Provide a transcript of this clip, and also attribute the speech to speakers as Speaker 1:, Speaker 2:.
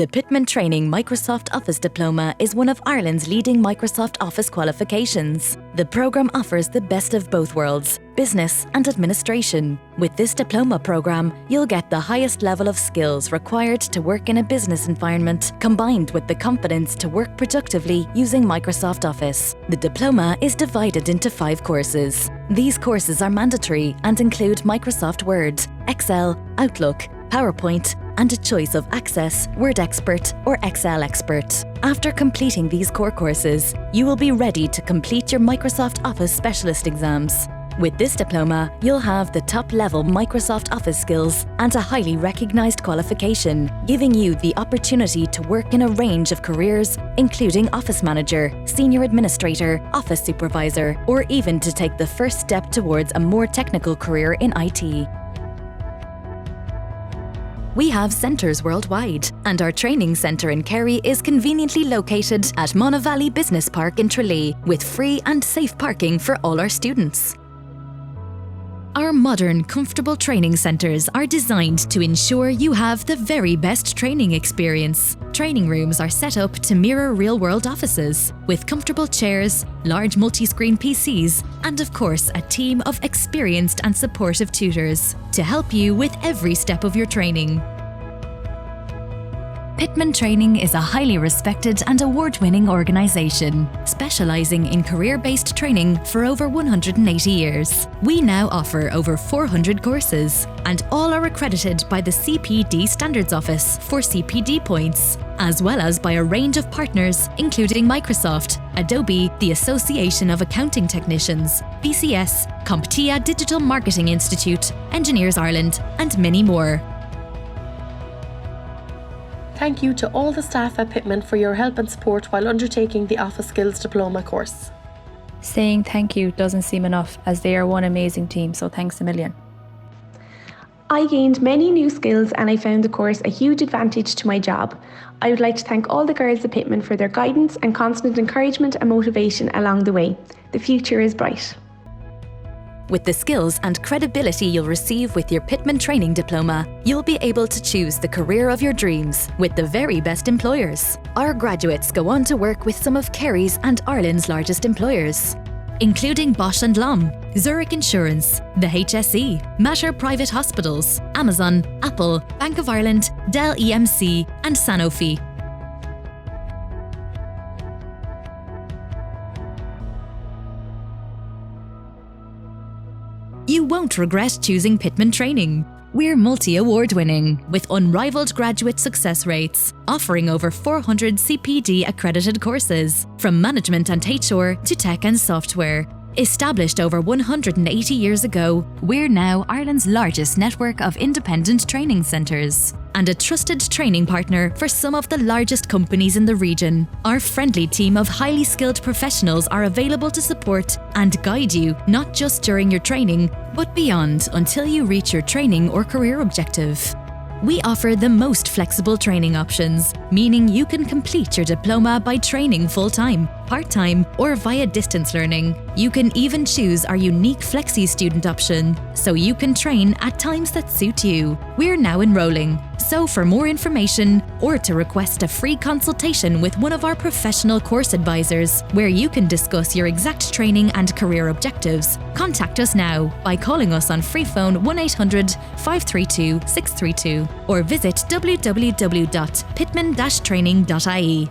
Speaker 1: The Pitman Training Microsoft Office Diploma is one of Ireland's leading Microsoft Office qualifications. The programme offers the best of both worlds, business and administration. With this diploma programme, you'll get the highest level of skills required to work in a business environment, combined with the confidence to work productively using Microsoft Office. The diploma is divided into 5 courses. These courses are mandatory and include Microsoft Word, Excel, Outlook, PowerPoint, and a choice of Access, Word Expert or Excel Expert. After completing these core courses, you will be ready to complete your Microsoft Office Specialist exams. With this diploma, you'll have the top-level Microsoft Office skills and a highly recognised qualification, giving you the opportunity to work in a range of careers, including Office Manager, Senior Administrator, Office Supervisor, or even to take the first step towards a more technical career in IT. We have centres worldwide, and our training centre in Kerry is conveniently located at Monavalley Business Park in Tralee, with free and safe parking for all our students. Our modern, comfortable training centres are designed to ensure you have the very best training experience. Training rooms are set up to mirror real-world offices, with comfortable chairs, large multi-screen PCs, and of course a team of experienced and supportive tutors to help you with every step of your training. Pitman Training is a highly respected and award-winning organisation, specialising in career-based training for over 180 years. We now offer over 400 courses, and all are accredited by the CPD Standards Office for CPD points, as well as by a range of partners including Microsoft, Adobe, the Association of Accounting Technicians, BCS, CompTIA Digital Marketing Institute, Engineers Ireland, and many more.
Speaker 2: Thank you to all the staff at Pitman for your help and support while undertaking the Office Skills Diploma course.
Speaker 3: Saying thank you doesn't seem enough, as they are one amazing team, so thanks a million.
Speaker 4: I gained many new skills and I found the course a huge advantage to my job. I would like to thank all the girls at Pitman for their guidance and constant encouragement and motivation along the way. The future is bright.
Speaker 1: With the skills and credibility you'll receive with your Pitman Training Diploma, you'll be able to choose the career of your dreams with the very best employers. Our graduates go on to work with some of Kerry's and Ireland's largest employers, including Bosch & Lomb, Zurich Insurance, the HSE, Mater Private Hospitals, Amazon, Apple, Bank of Ireland, Dell EMC, and Sanofi. You won't regret choosing Pitman Training. We're multi-award winning, with unrivaled graduate success rates, offering over 400 CPD accredited courses, from management and HR to tech and software. Established over 180 years ago, we're now Ireland's largest network of independent training centres and a trusted training partner for some of the largest companies in the region. Our friendly team of highly skilled professionals are available to support and guide you, not just during your training, but beyond, until you reach your training or career objective. We offer the most flexible training options, meaning you can complete your diploma by training full-time, part-time, or via distance learning. You can even choose our unique Flexi student option, so you can train at times that suit you. We're now enrolling, so for more information or to request a free consultation with one of our professional course advisors, where you can discuss your exact training and career objectives, contact us now by calling us on free phone 1800 532 632 or visit www.pitman-training.ie.